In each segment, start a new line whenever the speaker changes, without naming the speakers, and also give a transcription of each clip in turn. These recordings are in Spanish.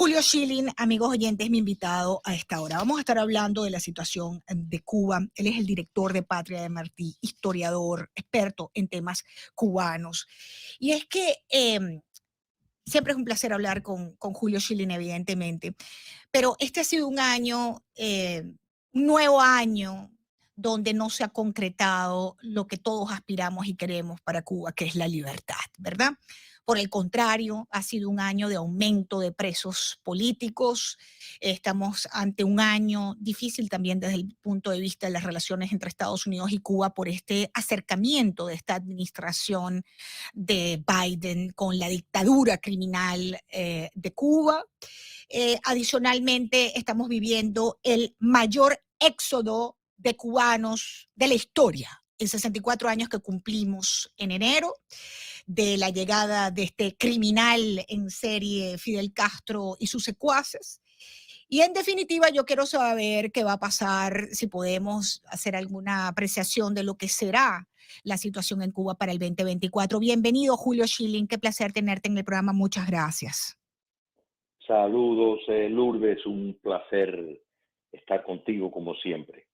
Julio Schilling, amigos oyentes, mi invitado a esta hora. Vamos a estar hablando de la situación de Cuba. Él es el director de Patria de Martí, historiador, experto en temas cubanos. Y es que siempre es un placer hablar con Julio Schilling, evidentemente, pero este ha sido un año, un nuevo año, donde no se ha concretado lo que todos aspiramos y queremos para Cuba, que es la libertad, ¿verdad? Por el contrario, ha sido un año de aumento de presos políticos. Estamos ante un año difícil también desde el punto de vista de las relaciones entre Estados Unidos y Cuba por este acercamiento de esta administración de Biden con la dictadura criminal de Cuba. Adicionalmente, estamos viviendo el mayor éxodo de cubanos de la historia en 64 años que cumplimos en enero, de la llegada de este criminal en serie Fidel Castro y sus secuaces. Y en definitiva, yo quiero saber qué va a pasar, si podemos hacer alguna apreciación de lo que será la situación en Cuba para el 2024. Bienvenido, Julio Schilling. Qué placer tenerte en el programa. Muchas gracias.
Saludos, Lourdes, un placer estar contigo como siempre.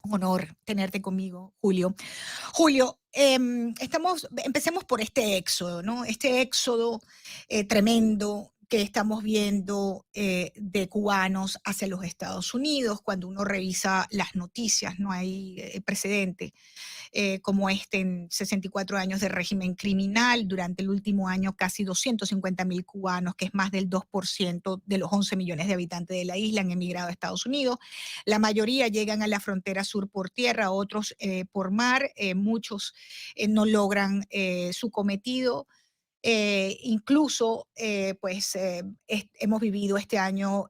Un honor tenerte conmigo, Julio. Julio, empecemos por este éxodo, ¿no? Este éxodo tremendo que estamos viendo de cubanos hacia los Estados Unidos. Cuando uno revisa las noticias, no hay precedente como este en 64 años de régimen criminal. Durante el último año, casi 250.000 cubanos, que es más del 2% de los 11 millones de habitantes de la isla, han emigrado a Estados Unidos. La mayoría llegan a la frontera sur por tierra, otros por mar. Muchos no logran su cometido. Incluso, hemos vivido este año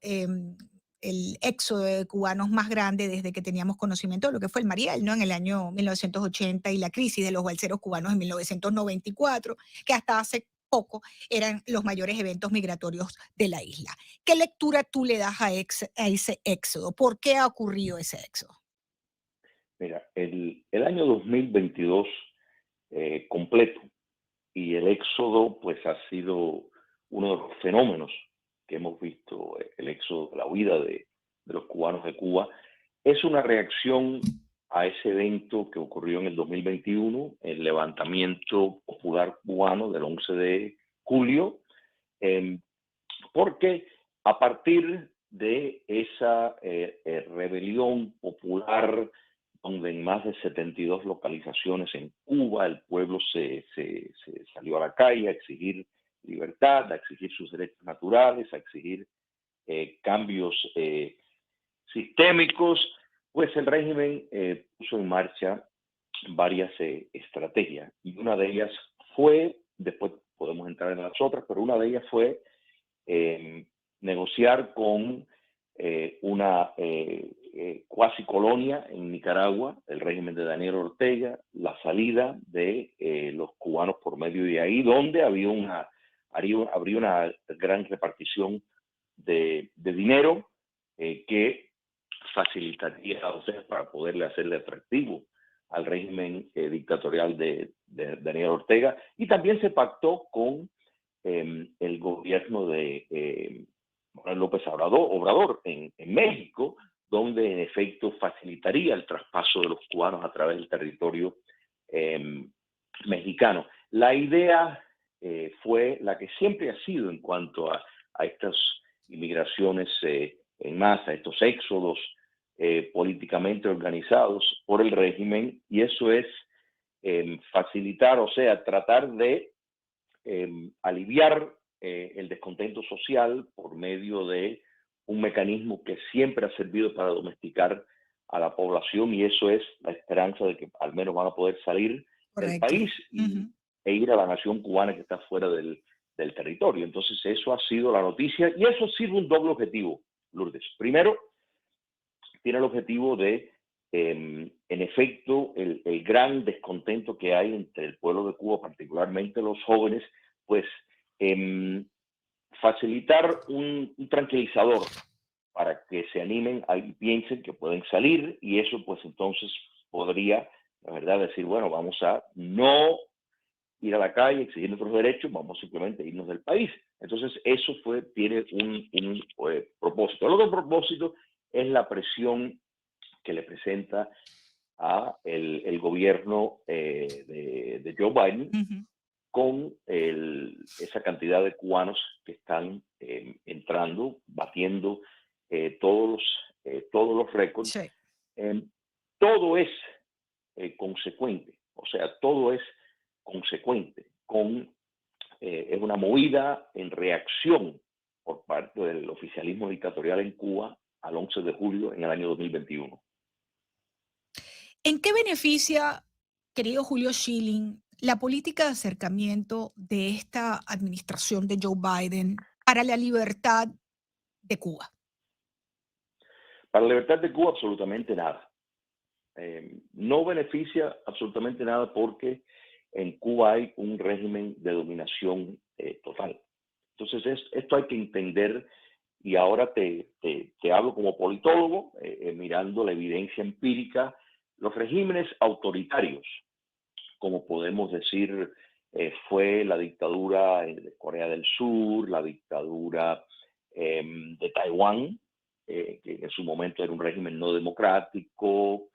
el éxodo de cubanos más grande desde que teníamos conocimiento de lo que fue el Mariel, ¿no? En el año 1980 y la crisis de los balseros cubanos en 1994, que hasta hace poco eran los mayores eventos migratorios de la isla. ¿Qué lectura tú le das a ese éxodo? ¿Por qué ha ocurrido ese éxodo?
Mira, el año 2022 completo y el éxodo pues ha sido uno de los fenómenos que hemos visto, el éxodo, la huida de los cubanos de Cuba, es una reacción a ese evento que ocurrió en el 2021, el levantamiento popular cubano del 11 de julio, eh, porque a partir de esa rebelión popular, donde en más de 72 localizaciones en Cuba el pueblo se salió a la calle a exigir libertad, a exigir sus derechos naturales, a exigir cambios sistémicos, pues el régimen puso en marcha varias estrategias y una de ellas fue, después podemos entrar en las otras, pero una de ellas fue negociar con una cuasi colonia en Nicaragua, el régimen de Daniel Ortega, la salida de los cubanos por medio de ahí, donde habría una gran repartición de dinero que facilitaría, o sea, para poderle hacerle atractivo al régimen dictatorial de Daniel Ortega, y también se pactó con el gobierno de Manuel López Obrador en México, donde en efecto facilitaría el traspaso de los cubanos a través del territorio mexicano. La idea fue la que siempre ha sido en cuanto a estas inmigraciones en masa, estos éxodos políticamente organizados por el régimen, y eso es facilitar, o sea, tratar de aliviar el descontento social por medio de un mecanismo que siempre ha servido para domesticar a la población, y eso es la esperanza de que al menos van a poder salir del país e ir a la nación cubana que está fuera del territorio. Entonces eso ha sido la noticia, y eso sirve un doble objetivo, Lourdes. Primero, tiene el objetivo de, en efecto, el gran descontento que hay entre el pueblo de Cuba, particularmente los jóvenes, pues facilitar un tranquilizador para que se animen y piensen que pueden salir, y eso pues entonces podría, la verdad, decir, bueno, vamos a no ir a la calle, exigir nuestros derechos, vamos simplemente a irnos del país. Entonces, eso tiene un propósito. El otro propósito es la presión que le presenta a el gobierno de Joe Biden con esa cantidad de cubanos que están entrando, batiendo todos los récords.
Sí.
Todo es consecuente, o sea, todo es consecuente es una movida en reacción por parte del oficialismo dictatorial en Cuba al 11 de julio en el año 2021.
¿En qué beneficia, querido Julio Schilling, la política de acercamiento de esta administración de Joe Biden para la libertad de Cuba?
Para la libertad de Cuba, absolutamente nada. No beneficia absolutamente nada porque en Cuba hay un régimen de dominación total. Entonces, esto hay que entender, y ahora te hablo como politólogo, mirando la evidencia empírica. Los regímenes autoritarios, como podemos decir, fue la dictadura de Corea del Sur, la dictadura de Taiwán, que en su momento era un régimen no democrático,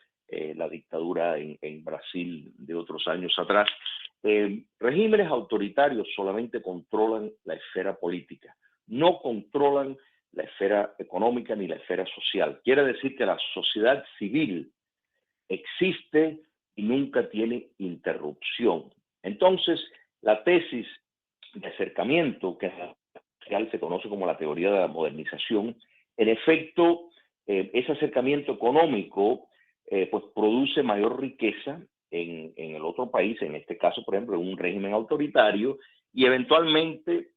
la dictadura en Brasil de otros años atrás. Regímenes autoritarios solamente controlan la esfera política, no controlan la esfera económica ni la esfera social. Quiere decir que la sociedad civil existe y nunca tiene interrupción. Entonces, la tesis de acercamiento, que se conoce como la teoría de la modernización, en efecto, ese acercamiento económico pues produce mayor riqueza en el otro país, en este caso, por ejemplo, en un régimen autoritario, y eventualmente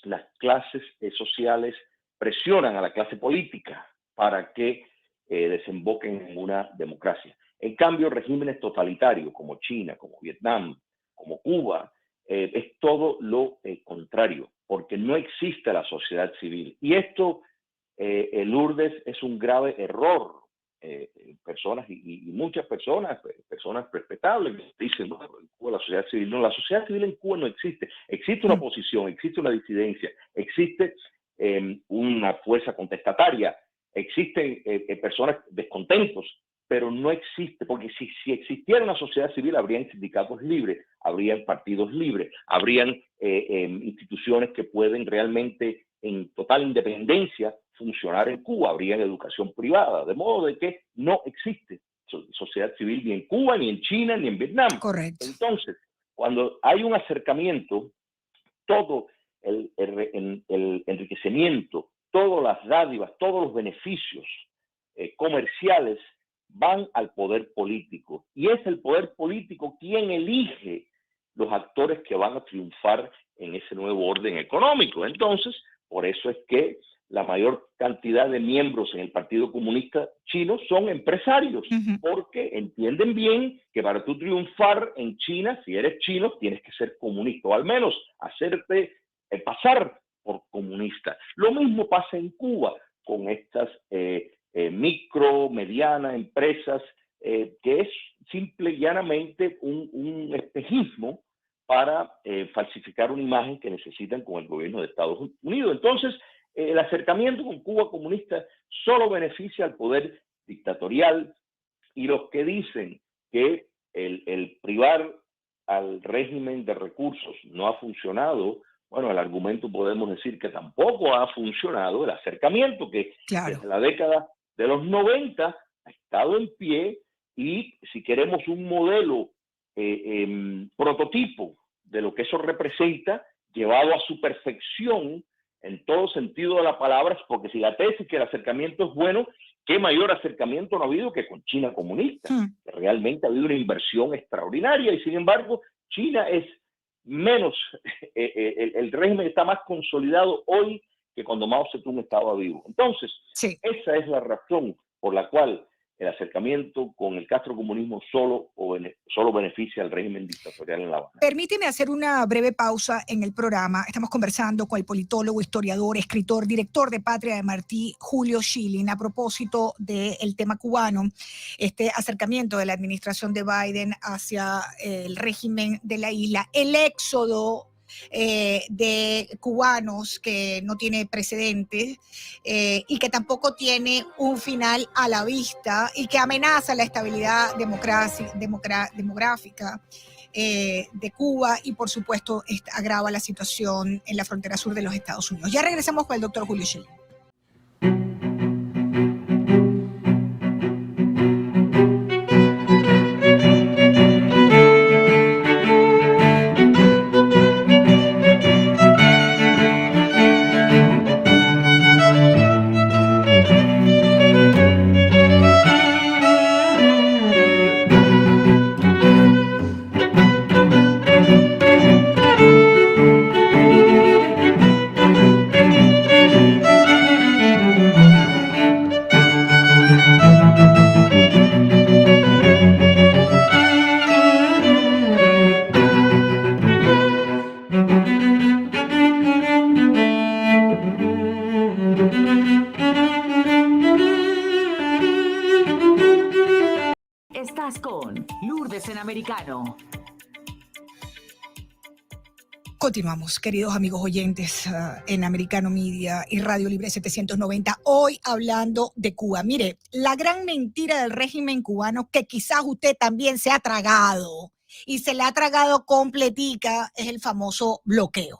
las clases sociales presionan a la clase política para que desemboquen en una democracia. En cambio, regímenes totalitarios como China, como Vietnam, como Cuba, es todo lo contrario, porque no existe la sociedad civil. Y esto, Lourdes, es un grave error. Personas y muchas personas respetables dicen, bueno, en Cuba la sociedad civil. No, la sociedad civil en Cuba no existe. Existe una oposición, existe una disidencia, existe una fuerza contestataria, existen personas descontentos, pero no existe, porque si existiera una sociedad civil, habrían sindicatos libres, habrían partidos libres, habrían instituciones que pueden realmente en total independencia funcionar en Cuba, habrían educación privada, de modo de que no existe sociedad civil ni en Cuba, ni en China, ni en Vietnam.
Correcto.
Entonces, cuando hay un acercamiento, todo el enriquecimiento, todas las dádivas, todos los beneficios comerciales van al poder político. Y es el poder político quien elige los actores que van a triunfar en ese nuevo orden económico. Entonces, por eso es que la mayor cantidad de miembros en el Partido Comunista Chino son empresarios, porque entienden bien que para tú triunfar en China, si eres chino, tienes que ser comunista, o al menos hacerte pasar por comunista. Lo mismo pasa en Cuba con estas micro, medianas empresas, que es simple y llanamente un espejismo para falsificar una imagen que necesitan con el gobierno de Estados Unidos. Entonces, el acercamiento con Cuba comunista solo beneficia al poder dictatorial, y los que dicen que el privar al régimen de recursos no ha funcionado, bueno, el argumento podemos decir que tampoco ha funcionado el acercamiento, que desde la década de los 90 ha estado en pie, y si queremos un modelo prototipo de lo que eso representa, llevado a su perfección en todo sentido de la palabra, porque si la tesis que el acercamiento es bueno, ¿qué mayor acercamiento no ha habido que con China comunista? Que realmente ha habido una inversión extraordinaria, y sin embargo, China es menos, el régimen está más consolidado hoy que cuando Mao Zedong estaba vivo. Entonces, esa es la razón por la cual el acercamiento con el castrocomunismo solo beneficia al régimen dictatorial en La Habana.
Permíteme hacer una breve pausa en el programa. Estamos conversando con el politólogo, historiador, escritor, director de Patria de Martí, Julio Schilling, a propósito del tema cubano, este acercamiento de la administración de Biden hacia el régimen de la isla, el éxodo de cubanos que no tiene precedentes y que tampoco tiene un final a la vista y que amenaza la estabilidad demográfica de Cuba y por supuesto agrava la situación en la frontera sur de los Estados Unidos. Ya regresamos con el doctor Julio Schilling.
Estás con Lourdes en Americano.
Continuamos, queridos amigos oyentes en Americano Media y Radio Libre 790, hoy hablando de Cuba. Mire, la gran mentira del régimen cubano que quizás usted también se ha tragado y se la ha tragado completica es el famoso bloqueo.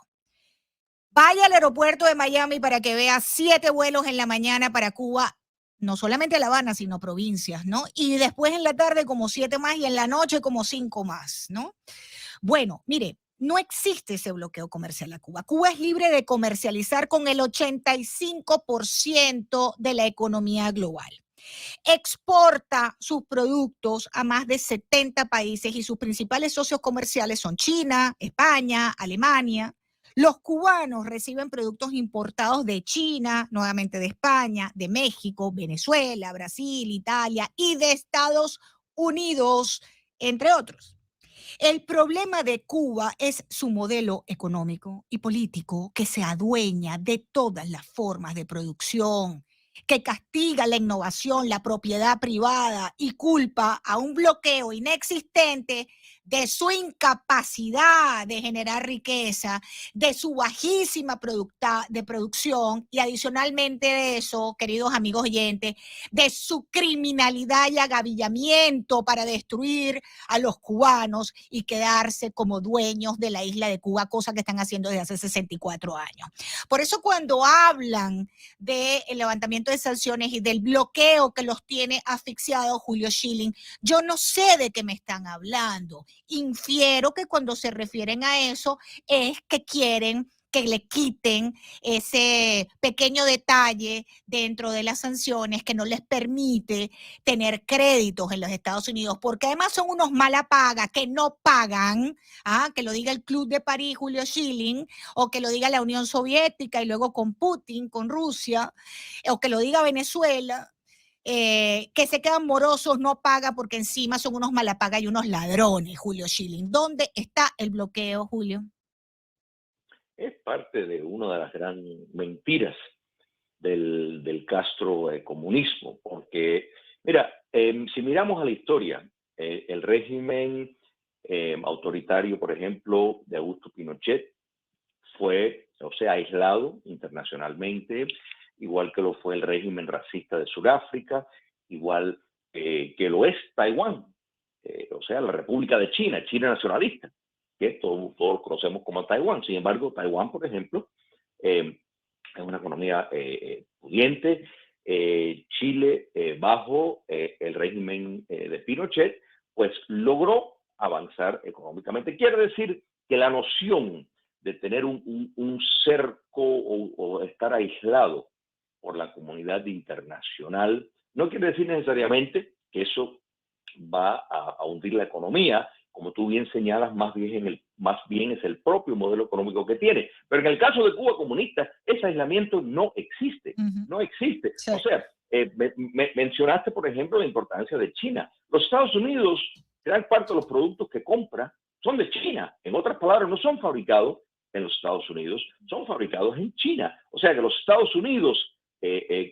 Vaya al aeropuerto de Miami para que vea 7 vuelos en la mañana para Cuba, no solamente a La Habana, sino provincias, ¿no? Y después en la tarde como 7 más y en la noche como 5 más, ¿no? Bueno, mire, no existe ese bloqueo comercial a Cuba. Cuba es libre de comercializar con el 85% de la economía global. Exporta sus productos a más de 70 países y sus principales socios comerciales son China, España, Alemania. Los cubanos reciben productos importados de China, nuevamente de España, de México, Venezuela, Brasil, Italia y de Estados Unidos, entre otros. El problema de Cuba es su modelo económico y político que se adueña de todas las formas de producción, que castiga la innovación, la propiedad privada y culpa a un bloqueo inexistente de su incapacidad de generar riqueza, de su bajísima producción y adicionalmente de eso, queridos amigos oyentes, de su criminalidad y agavillamiento para destruir a los cubanos y quedarse como dueños de la isla de Cuba, cosa que están haciendo desde hace 64 años. Por eso cuando hablan del levantamiento de sanciones y del bloqueo que los tiene asfixiados, Julio Schilling, yo no sé de qué me están hablando. Infiero que cuando se refieren a eso es que quieren que le quiten ese pequeño detalle dentro de las sanciones que no les permite tener créditos en los Estados Unidos, porque además son unos mala paga que no pagan, que lo diga el Club de París, Julio Schilling, o que lo diga la Unión Soviética y luego con Putin, con Rusia, o que lo diga Venezuela. Que se quedan morosos, no paga porque encima son unos malapaga y unos ladrones, Julio Schilling. ¿Dónde está el bloqueo, Julio?
Es parte de una de las grandes mentiras del castrocomunismo, porque, mira, si miramos a la historia, el régimen autoritario, por ejemplo, de Augusto Pinochet, fue, o sea, aislado internacionalmente, igual que lo fue el régimen racista de Sudáfrica, igual que lo es Taiwán, o sea, la República de China, China nacionalista, que todos conocemos como Taiwán. Sin embargo, Taiwán, por ejemplo, es una economía pudiente. Chile, bajo el régimen de Pinochet, pues logró avanzar económicamente. Quiere decir que la noción de tener un cerco o estar aislado por la comunidad internacional no quiere decir necesariamente que eso va a hundir la economía. Como tú bien señalas, más bien es el propio modelo económico que tiene. Pero en el caso de Cuba comunista, ese aislamiento no existe. No existe.
Sí.
O sea, mencionaste, por ejemplo, la importancia de China. Los Estados Unidos, gran parte de los productos que compra son de China. En otras palabras, no son fabricados en los Estados Unidos, son fabricados en China. O sea que los Estados Unidos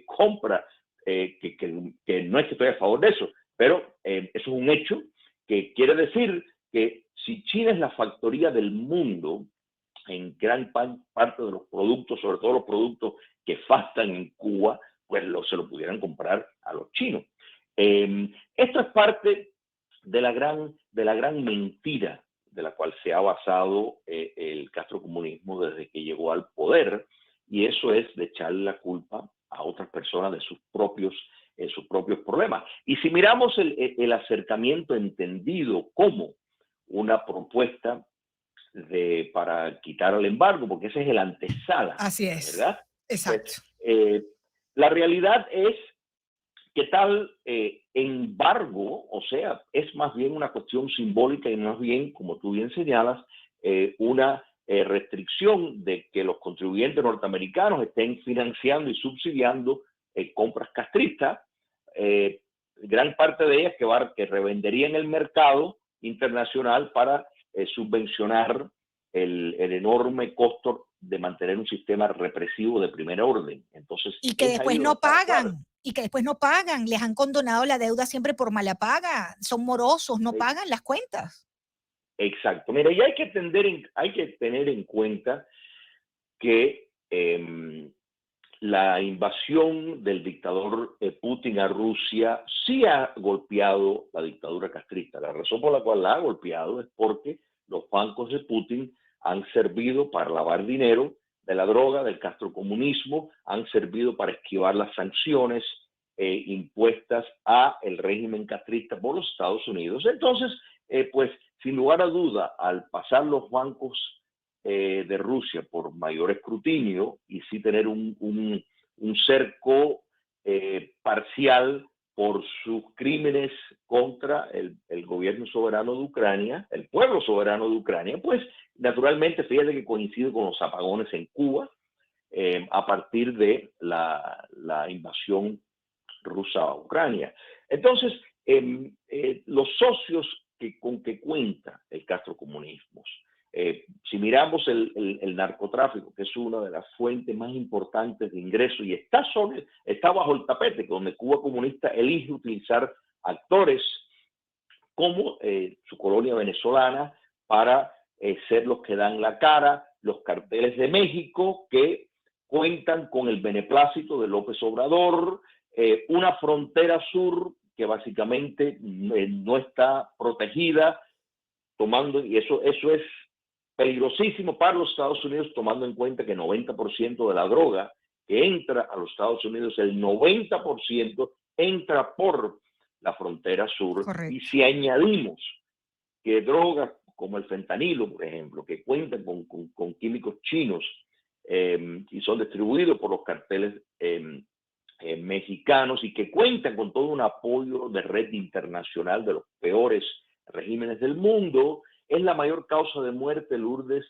compra, que no es que estoy a favor de eso, pero eso es un hecho que quiere decir que si China es la factoría del mundo en gran parte de los productos, sobre todo los productos que faltan en Cuba, pues se lo pudieran comprar a los chinos. Esto es parte de la gran mentira de la cual se ha basado el castrocomunismo desde que llegó al poder, y eso es de echarle la culpa a otras personas de sus propios problemas. Y si miramos el acercamiento entendido como una propuesta para quitar el embargo, porque ese es el antesala,
Así es,
¿verdad?
exacto.
Pues, la realidad es que tal embargo, o sea, es más bien una cuestión simbólica y más bien, como tú bien señalas, una restricción de que los contribuyentes norteamericanos estén financiando y subsidiando compras castristas, gran parte de ellas que revendería en el mercado internacional para subvencionar el enorme costo de mantener un sistema represivo de primer orden. Entonces,
y que después no
está claro.
pagan, y que después no pagan, les han condonado la deuda siempre por mala paga, son morosos, no pagan las cuentas.
Exacto. Mira, y hay que tener en cuenta que la invasión del dictador Putin a Rusia sí ha golpeado la dictadura castrista. La razón por la cual la ha golpeado es porque los bancos de Putin han servido para lavar dinero de la droga, del castrocomunismo, han servido para esquivar las sanciones impuestas a el régimen castrista por los Estados Unidos. Entonces, pues, sin lugar a duda, al pasar los bancos de Rusia por mayor escrutinio y sí tener un cerco parcial por sus crímenes contra el gobierno soberano de Ucrania, el pueblo soberano de Ucrania, pues naturalmente fíjate que coincide con los apagones en Cuba a partir de la invasión rusa a Ucrania. Entonces, los socios con que cuenta el castrocomunismo, si miramos el narcotráfico, que es una de las fuentes más importantes de ingresos y está bajo el tapete, donde Cuba comunista elige utilizar actores como su colonia venezolana para ser los que dan la cara, los carteles de México que cuentan con el beneplácito de López Obrador, una frontera sur que básicamente no está protegida, y eso es peligrosísimo para los Estados Unidos, tomando en cuenta que 90% de la droga que entra a los Estados Unidos, el 90% entra por la frontera sur.
Correcto.
Y si añadimos que drogas como el fentanilo, por ejemplo, que cuentan con químicos chinos y son distribuidos por los carteles mexicanos y que cuentan con todo un apoyo de red internacional de los peores regímenes del mundo, es la mayor causa de muerte, Lourdes,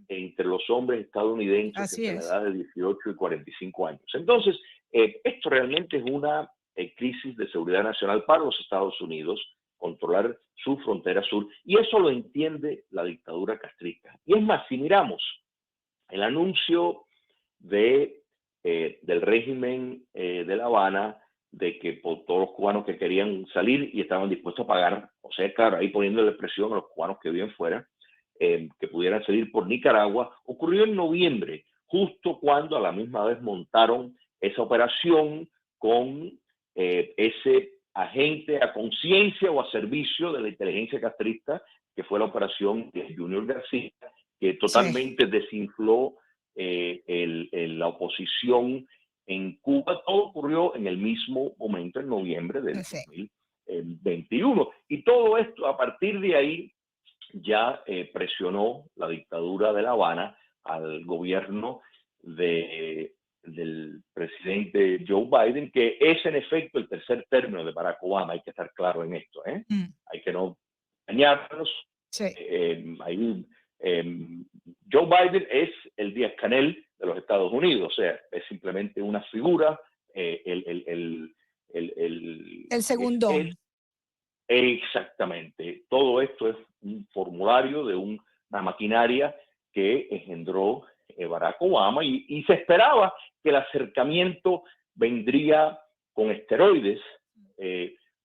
entre los hombres estadounidenses entre la edad de 18 y 45 años. Entonces, esto realmente es una crisis de seguridad nacional para los Estados Unidos, controlar su frontera sur, y eso lo entiende la dictadura castrista. Y es más, si miramos el anuncio del régimen de La Habana, de que por todos los cubanos que querían salir y estaban dispuestos a pagar, o sea, claro, ahí poniéndole presión a los cubanos que viven fuera, que pudieran salir por Nicaragua, ocurrió en noviembre, justo cuando a la misma vez montaron esa operación con ese agente a conciencia o a servicio de la inteligencia castrista, que fue la operación de Junior García, que totalmente desinfló la oposición en Cuba. Todo ocurrió en el mismo momento, en noviembre del 2021. Y todo esto, a partir de ahí, ya presionó la dictadura de La Habana al gobierno del presidente Joe Biden, que es en efecto el tercer término de Barack Obama. Hay que estar claro en esto, hay que no dañarnos. Joe Biden es el Díaz-Canel de los Estados Unidos, o sea, es simplemente una figura
El segundo.
Exactamente. Todo esto es un formulario de una maquinaria que engendró Barack Obama y se esperaba que el acercamiento vendría con esteroides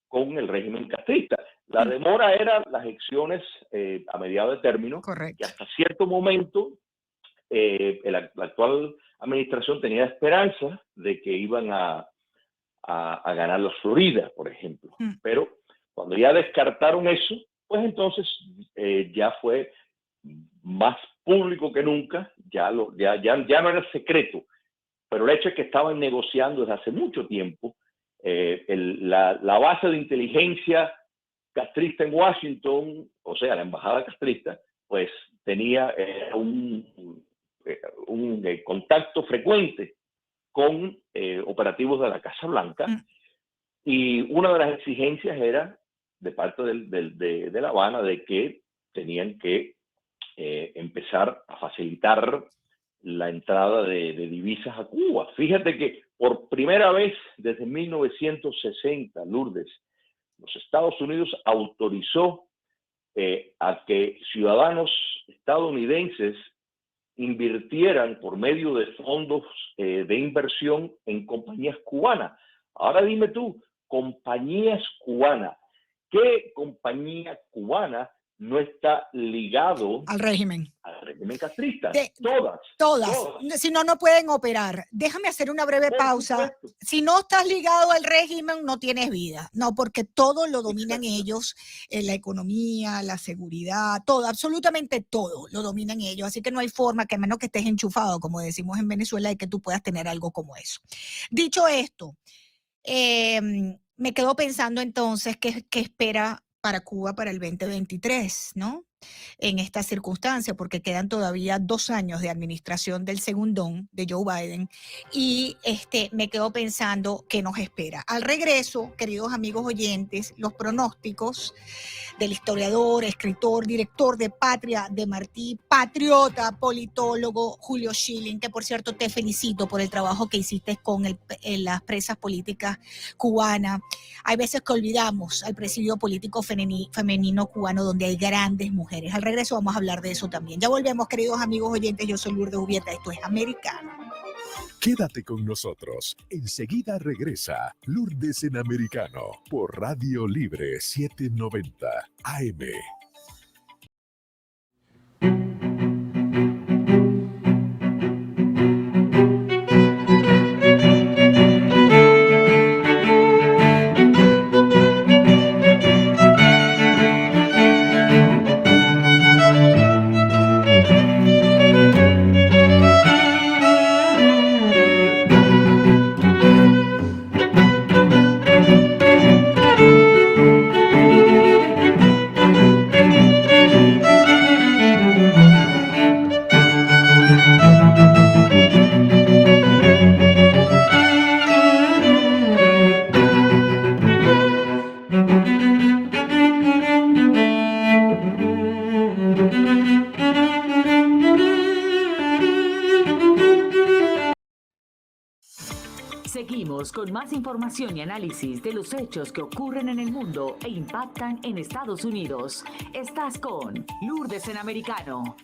con el régimen castrista. La demora era las elecciones a mediados de término,
Correcto.
que hasta cierto momento la actual administración tenía esperanza de que iban a ganar la Florida, por ejemplo. Pero cuando ya descartaron eso, pues entonces ya fue más público que nunca, ya no era secreto, pero el hecho es que estaban negociando desde hace mucho tiempo. La base de inteligencia castrista en Washington, o sea, la embajada castrista, pues tenía un contacto frecuente con operativos de la Casa Blanca, y una de las exigencias era de parte de La Habana de que tenían que empezar a facilitar la entrada de divisas a Cuba. Fíjate que por primera vez desde 1960, Lourdes, los Estados Unidos autorizó a que ciudadanos estadounidenses invirtieran por medio de fondos de inversión en compañías cubanas. Ahora dime tú, compañías cubanas, ¿qué compañía cubana no está ligado
al régimen
castrista?
Todas. Si no, no pueden operar. Déjame hacer una breve pausa. Si no estás ligado al régimen, no tienes vida. No, porque todo lo dominan ellos, la economía, la seguridad, todo, absolutamente todo lo dominan ellos. Así que no hay forma, que a menos que estés enchufado, como decimos en Venezuela, de que tú puedas tener algo como eso. Dicho esto, me quedo pensando entonces qué espera para Cuba para el 2023, ¿no? En esta circunstancia, porque quedan todavía 2 años de administración del segundón de Joe Biden, y me quedo pensando qué nos espera. Al regreso, queridos amigos oyentes, los pronósticos del historiador, escritor, director de Patria de Martí, patriota, politólogo Julio Schilling, que por cierto te felicito por el trabajo que hiciste con las presas políticas cubanas. Hay veces que olvidamos al presidio político femenino cubano, donde hay grandes mujeres. Al regreso vamos a hablar de eso también. Ya volvemos, queridos amigos oyentes. Yo soy Lourdes Jubieta, esto es Americano.
Quédate con nosotros. Enseguida regresa Lourdes en Americano por Radio Libre 790 AM.
Seguimos con más información y análisis de los hechos que ocurren en el mundo e impactan en Estados Unidos. Estás con Lourdes en Americano.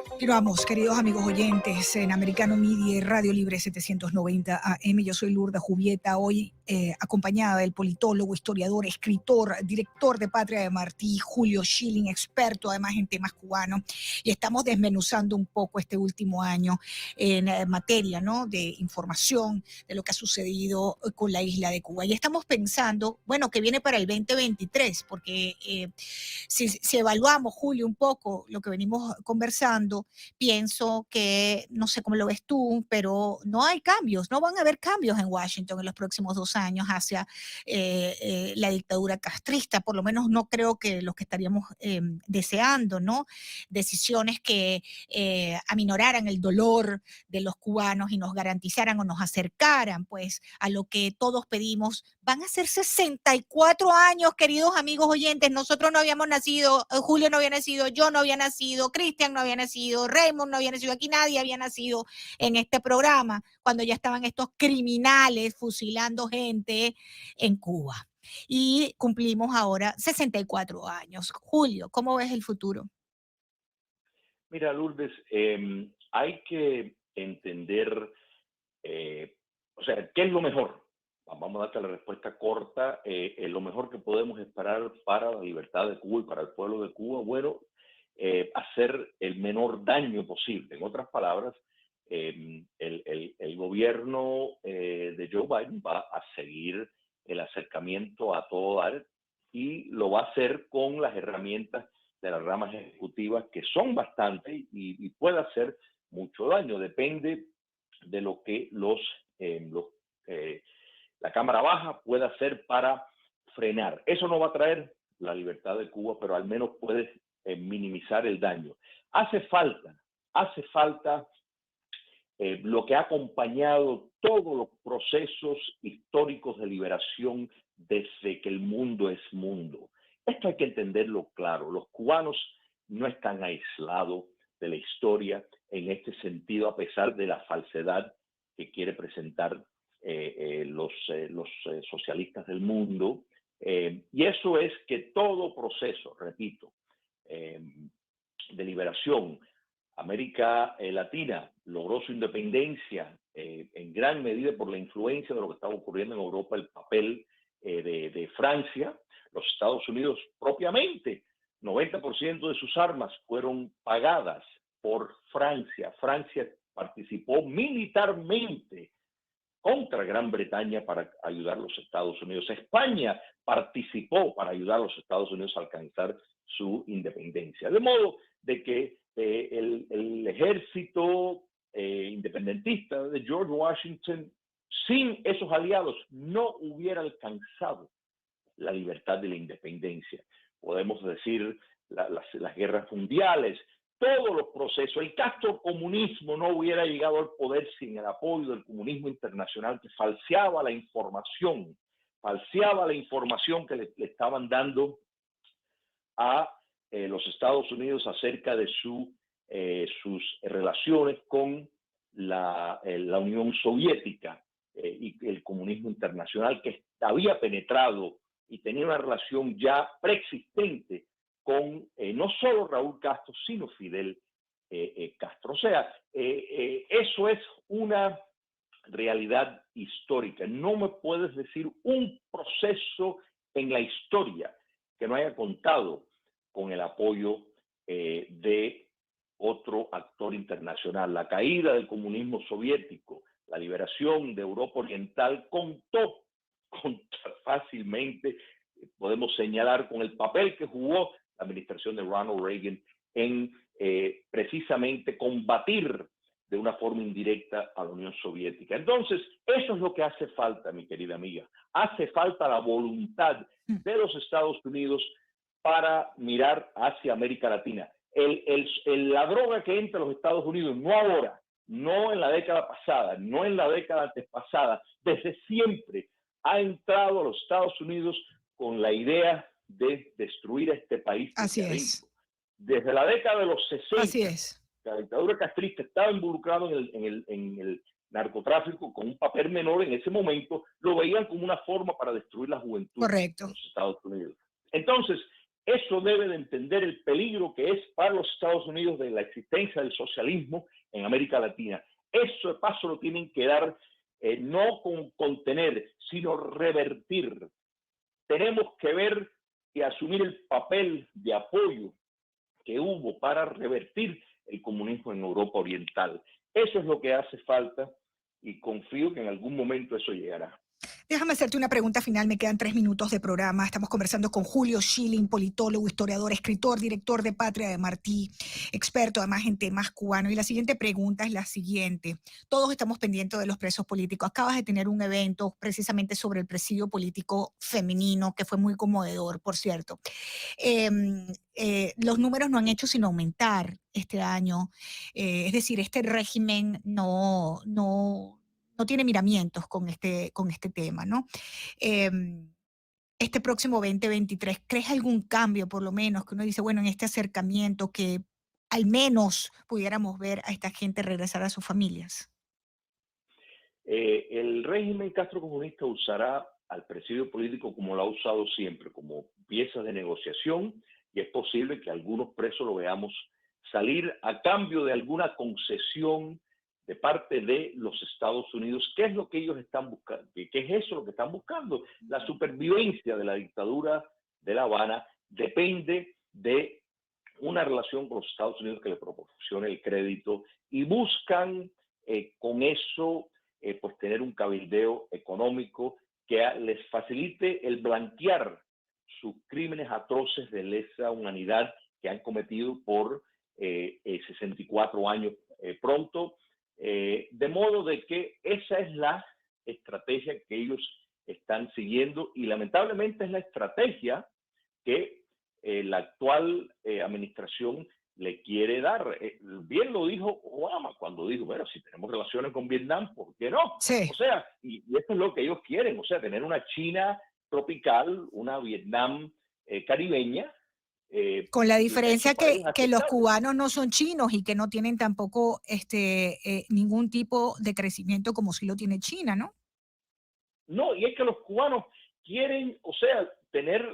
Continuamos, queridos amigos oyentes, en Americano Media y Radio Libre 790 AM. Yo soy Lourdes Jubieta, hoy acompañada del politólogo, historiador, escritor, director de Patria de Martí, Julio Schilling, experto además en temas cubanos. Y estamos desmenuzando un poco este último año en materia, ¿no?, de información de lo que ha sucedido con la isla de Cuba. Y estamos pensando, bueno, que viene para el 2023, porque si evaluamos, Julio, un poco lo que venimos conversando, pienso que, no sé cómo lo ves tú, pero no hay cambios, no van a haber cambios en Washington en los próximos 2 años hacia la dictadura castrista. Por lo menos no creo que los que estaríamos deseando, ¿no? Decisiones que aminoraran el dolor de los cubanos y nos garantizaran o nos acercaran pues a lo que todos pedimos. Van a ser 64 años, queridos amigos oyentes. Nosotros no habíamos nacido, Julio no había nacido, yo no había nacido, Cristian no había nacido, nacido Raymond, no había nacido aquí, nadie había nacido en este programa cuando ya estaban estos criminales fusilando gente en Cuba. Y cumplimos ahora 64 años. Julio, ¿cómo ves el futuro?
Mira, Lourdes, hay que entender, o sea, ¿qué es lo mejor? Vamos a darte la respuesta corta. Lo mejor que podemos esperar para la libertad de Cuba y para el pueblo de Cuba, bueno, hacer el menor daño posible. En otras palabras, el gobierno de Joe Biden va a seguir el acercamiento a todo dar y lo va a hacer con las herramientas de las ramas ejecutivas, que son bastantes y puede hacer mucho daño. Depende de lo que la Cámara Baja pueda hacer para frenar. Eso no va a traer la libertad de Cuba, pero al menos puede minimizar el daño. Hace falta lo que ha acompañado todos los procesos históricos de liberación desde que el mundo es mundo. Esto hay que entenderlo claro. Los cubanos no están aislados de la historia en este sentido, a pesar de la falsedad que quiere presentar los socialistas del mundo. Y eso es que todo proceso, repito, de liberación, América Latina logró su independencia en gran medida por la influencia de lo que estaba ocurriendo en Europa, el papel de Francia. Los Estados Unidos propiamente, 90% de sus armas fueron pagadas por Francia. Francia participó militarmente contra Gran Bretaña para ayudar a los Estados Unidos. España participó para ayudar a los Estados Unidos a alcanzar su independencia. De modo de que el ejército independentista de George Washington, sin esos aliados, no hubiera alcanzado la libertad de la independencia. Podemos decir las guerras mundiales, todos los procesos. El castrocomunismo no hubiera llegado al poder sin el apoyo del comunismo internacional, que falseaba la información que le estaban dando a los Estados Unidos acerca de sus relaciones con la Unión Soviética y el comunismo internacional, que había penetrado y tenía una relación ya preexistente con no solo Raúl Castro, sino Fidel Castro. O sea, eso es una realidad histórica. No me puedes decir un proceso en la historia que no haya contado con el apoyo de otro actor internacional. La caída del comunismo soviético, la liberación de Europa Oriental contó fácilmente, podemos señalar, con el papel que jugó la administración de Ronald Reagan en precisamente combatir de una forma indirecta a la Unión Soviética. Entonces, eso es lo que hace falta, mi querida amiga. Hace falta la voluntad de los Estados Unidos para mirar hacia América Latina. La droga que entra a los Estados Unidos, no ahora, no en la década pasada, no en la década antepasada, desde siempre ha entrado a los Estados Unidos con la idea de destruir este país.
Así es.
Desde la década de los 60,
así es.
La dictadura castrista estaba involucrada en el narcotráfico con un papel menor en ese momento, lo veían como una forma para destruir la juventud.
Correcto.
De los Estados Unidos. Entonces, eso debe de entender el peligro que es para los Estados Unidos de la existencia del socialismo en América Latina. Eso de paso lo tienen que dar, no con contener, sino revertir. Tenemos que ver y asumir el papel de apoyo que hubo para revertir el comunismo en Europa Oriental. Eso es lo que hace falta y confío que en algún momento eso llegará.
Déjame hacerte una pregunta final, me quedan 3 minutos de programa. Estamos conversando con Julio Schilling, politólogo, historiador, escritor, director de Patria de Martí, experto además en temas cubanos. Y la siguiente pregunta es la siguiente. Todos estamos pendientes de los presos políticos. Acabas de tener un evento precisamente sobre el presidio político femenino, que fue muy conmovedor, por cierto. Los números no han hecho sino aumentar este año. Es decir, este régimen no tiene miramientos con este tema, ¿no? Este próximo 2023, ¿crees algún cambio, por lo menos, que uno dice, bueno, en este acercamiento que al menos pudiéramos ver a esta gente regresar a sus familias?
El régimen castrocomunista usará al presidio político como lo ha usado siempre, como pieza de negociación, y es posible que algunos presos lo veamos salir a cambio de alguna concesión de parte de los Estados Unidos. ¿Qué es lo que ellos están buscando? ¿Qué es eso lo que están buscando? La supervivencia de la dictadura de La Habana depende de una relación con los Estados Unidos que le proporcione el crédito, y buscan con eso pues tener un cabildeo económico que les facilite el blanquear sus crímenes atroces de lesa humanidad que han cometido por 64 años pronto, de modo de que esa es la estrategia que ellos están siguiendo, y lamentablemente es la estrategia que la actual administración le quiere dar. Bien lo dijo Obama cuando dijo, bueno, si tenemos relaciones con Vietnam, ¿por qué no?
Sí.
O sea, y esto es lo que ellos quieren, o sea, tener una China tropical, una Vietnam caribeña.
Con la diferencia
eso para ellos es
que los
aceptable.
cubanos no son chinos y que no tienen tampoco ningún tipo de crecimiento como sí lo tiene China, ¿no?
No, y es que los cubanos quieren, o sea, tener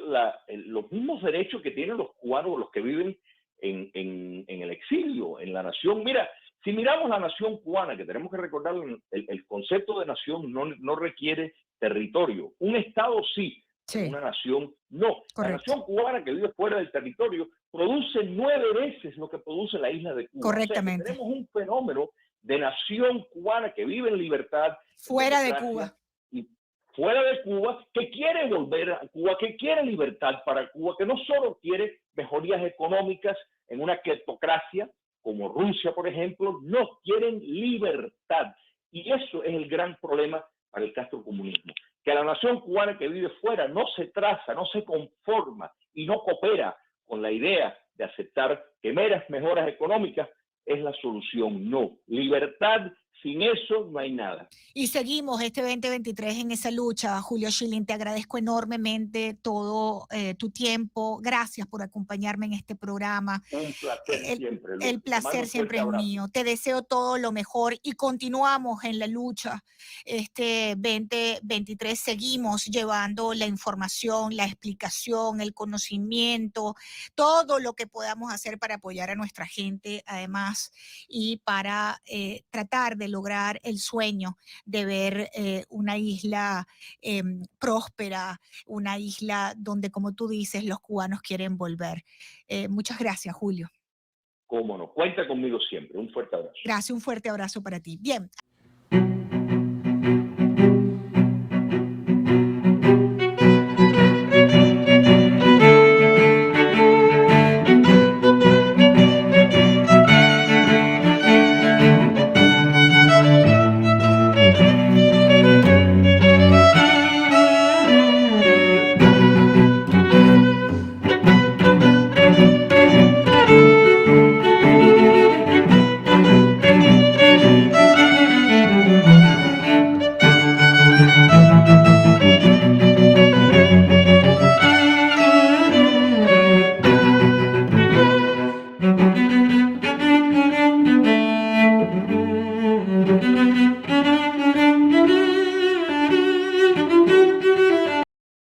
los mismos derechos que tienen los cubanos, los que viven en el exilio, en la nación. Mira, si miramos la nación cubana, que tenemos que recordar, el concepto de nación no requiere territorio. Un Estado sí,
Sí,
una nación no. La
correcto,
nación cubana que vive fuera del territorio produce 9 veces lo que produce la isla de Cuba. O sea, que
correctamente.
tenemos un fenómeno de nación cubana que vive en libertad, en
Fuera de
democracia,
Cuba.
y fuera de Cuba, que quiere volver a Cuba, que quiere libertad para Cuba, que no solo quiere mejorías económicas en una cleptocracia como Rusia, por ejemplo, no, quieren libertad. Y eso es el gran problema para el castrocomunismo, que la nación cubana que vive fuera no se traza, no se conforma y no coopera con la idea de aceptar que meras mejoras económicas es la solución. No, libertad, sin eso no hay nada.
Y seguimos este 2023 en esa lucha. Julio Schilling, te agradezco enormemente todo tu tiempo. Gracias por acompañarme en este programa.
Un placer
El,
siempre,
el
Lourdes. Te mando
placer
un fuerte
siempre es
abrazo.
mío. Te deseo todo lo mejor y continuamos en la lucha. Este 2023 seguimos llevando la información, la explicación, el conocimiento, todo lo que podamos hacer para apoyar a nuestra gente, además, y para tratar de lograr el sueño de ver una isla próspera, una isla donde, como tú dices, los cubanos quieren volver. Muchas gracias, Julio.
Cómo no, cuenta conmigo siempre. Un fuerte abrazo.
Gracias, un fuerte abrazo para ti. Bien.